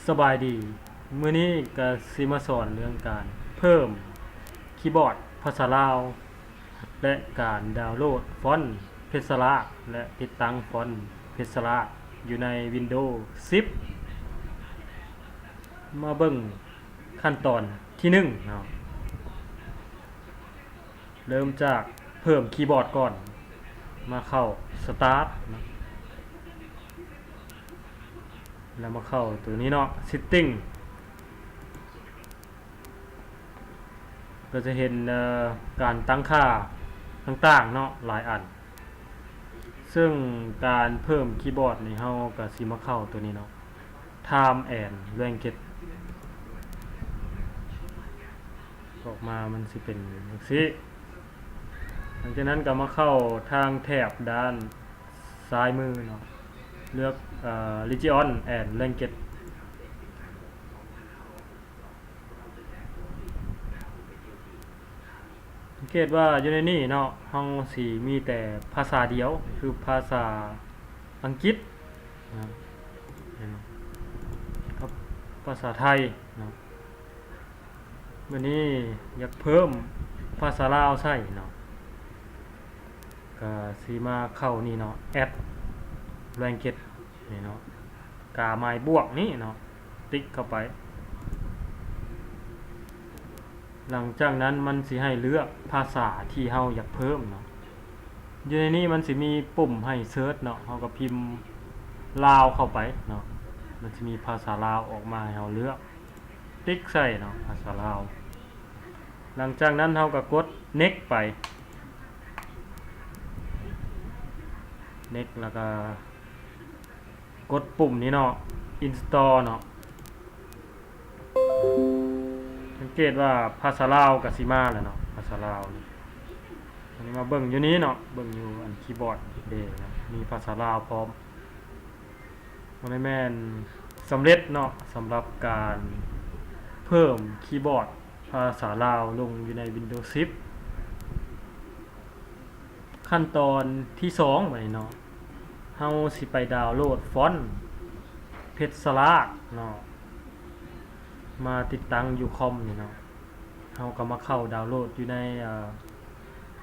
สบายดีมื้อนี้ก็สิมาสอนเรื่องการเพิ่มคีย์บอร์ดภาษาลาวและการดาวน์โหลดฟอนต์เพชรลาและติดตั้งฟอนต์เพชรลาอยู่ใน Windows 10มาเบิ่งขั้นตอนที่1เนาะเริ่มจากเพิ่มคีย์บอร์ดก่อนมาเข้า Start นะแล้วมาเข้าตัวนี้เนาะ Setting ก็จะเห็นการตั้งค่าต่างๆเนาะหลายอันซึ่งการเพิ่มคีย์บอร์ดนี่เฮาก็สิมาเข้าตัวนี้เนาะ Time and Language ออกมามันสิเป็นจังซี่หลังจากนั้นก็มาเข้าทางแถบด้านซ้ายมือเนาะเลือกRegion and Languageสังเกตว่าอยู่ในนี้เนาะเฮาสิมีแต่ภาษาเดียวคือภาษาอังกฤษนะครับภาษาไทยเนาะวันนี้อยากเพิ่มภาษาลาวใส่เนาะก็สิมาเข้านี่เนาะ Add Language นี่เนาะกาไม้บวกนี่เนาะติ๊กเข้าไปหลังจากนั้นมันสิให้เลือกภาษาที่เฮาอยากเพิ่มเนาะอยู่ในนี้มันสิมีปุ่มให้เซิร์ชเนาะเฮาก็พิมพ์ลาวเข้าไปเนาะมันสิมีภาษาลาวออกมาให้เฮาเลือกติ๊กใส่เนาะภาษาลาวหลังจากนั้นเฮาก็กด next ไป next แล้วก็กดปุ่มนี้เนาะ install เนาะสังเกตว่าภาษาลาวกับสิมาแล้วเนาะภาษาลาวนี่อันนี้มาเบิ่งอยู่นี้เนาะเบิ่งอยู่อันคีย์บอร์ดเด้นะมีภาษาลาวพร้อมบ่ได้แม่นสำเร็จเนาะสำหรับการเพิ่มคีย์บอร์ดภาษาลาวลงอยู่ใน Windows 10ขั้นตอนที่2ไว้เนาะเฮาสิไปดาวน์โหลดฟอนต์เพชรลาเนาะมาติดตั้งอยู่คอมนี่เนาะเฮาก็มาเข้าดาวน์โหลดอยู่ใน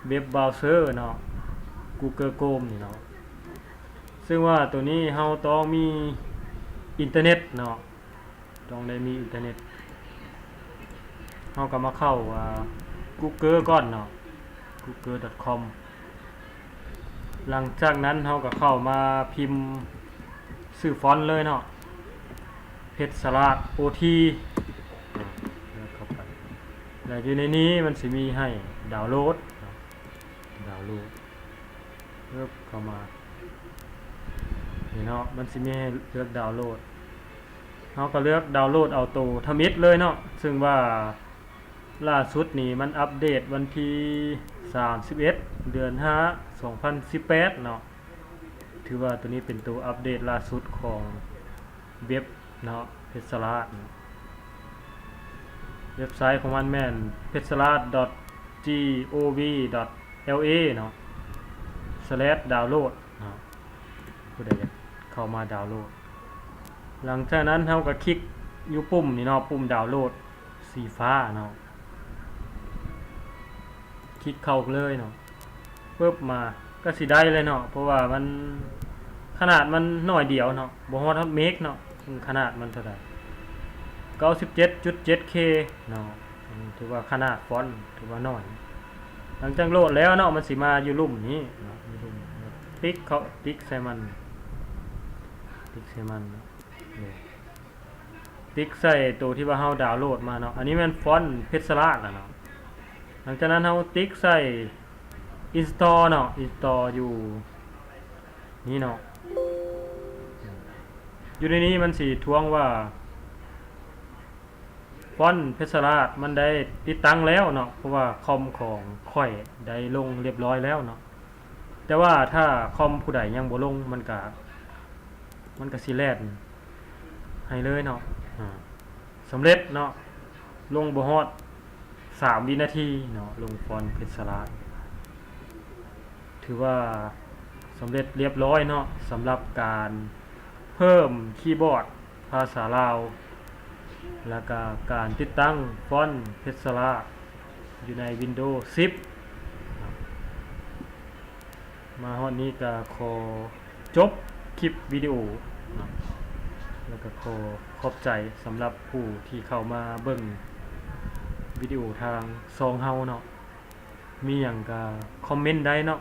เว็บเบราว์เซอร์เนาะ Google Chrome นี่เนาะซึ่งว่าตัวนี้เฮาต้องมีอินเทอร์เน็ตเนาะต้องได้มีอินเทอร์เน็ตเฮาก็มาเข้าGoogle ก่อนเนาะ google.com หลังจากนั้นเฮาก็เข้ามาพิมพ์ชื่อฟอนต์เลยเนาะเพชรสลัด OT แล้วเข้าไปแล้วอยู่ในนี้มันสิมีให้ดาวน์โหลดเลือกเข้ามานี่เนาะมันสิมีให้เลือกดาวน์โหลดเฮาก็เลือกดาวน์โหลดเอาตัวทมิตเลยเนาะซึ่งว่าล่าสุดนี้มันอัปเดตวันที่31 เดือน 5 2018เนาะถือว่าตัวนี้เป็นตัวอัปเดตล่าสุดของเว็บเนาะเพชรลาดเว็บไซต์ของมันแม่น petrolad.gov.la เนาะ/download เนาะผู้ใดอยากเข้ามาดาวน์โหลดหลังจากนั้นเราก็คลิกอยู่ปุ่มนี่เนาะปุ่มดาวน์โหลดสีฟ้าเนาะคลิกเข้าเลยเนาะปึ๊บมาก็สิได้เลยเนาะเพราะว่ามันขนาดมันน้อยเดียวเนาะบ่ฮอดเมกเนาะขนาดมันเท่าใด 97.7K เนาะถือว่าขนาดฟอนต์ถือว่าน้อยหลังจากโหลดแล้วเนาะมันสิมาอยู่ลุ่มนี้เนาะติ๊กเขาติ๊กใส่มันติ๊กใส่ตัวที่ว่าเฮาดาวน์โหลดมาเนาะอันนี้มันฟอนต์เพชรลาดเนาะหลังจากนั้นเฮาติ๊กใส่ install เนาะ install อยู่นี่เนาะอยู่ในนี้มันสิทวงว่าฟอนต์เพชรลาดมันได้ติดตั้งแล้วเนาะเพราะว่าคอมของค่อยได้ลงเรียบร้อยแล้วเนาะแต่ว่าถ้าคอมผู้ใดยังบ่ลงมันก็สิแล่นให้เลยเนาะสำเร็จเนาะลงบ่ฮอด3 วินาทีเนาะลงฟอนต์เพชรลาดถือว่าสำเร็จเรียบร้อยเนาะสำหรับการเพิ่มคีย์บอร์ดภาษาลาว แล้วก็การติดตั้งฟอนต์เพชรสลาอยู่ใน Windows 10ครับมาฮอดนี้ก็ขอจบคลิปวิดีโอครับแล้วก็ขอขอบใจสำหรับผู้ที่เข้ามาเบิ่งวิดีโอทางซองเฮาเนาะมีหยังก็คอมเมนต์ได้เนาะ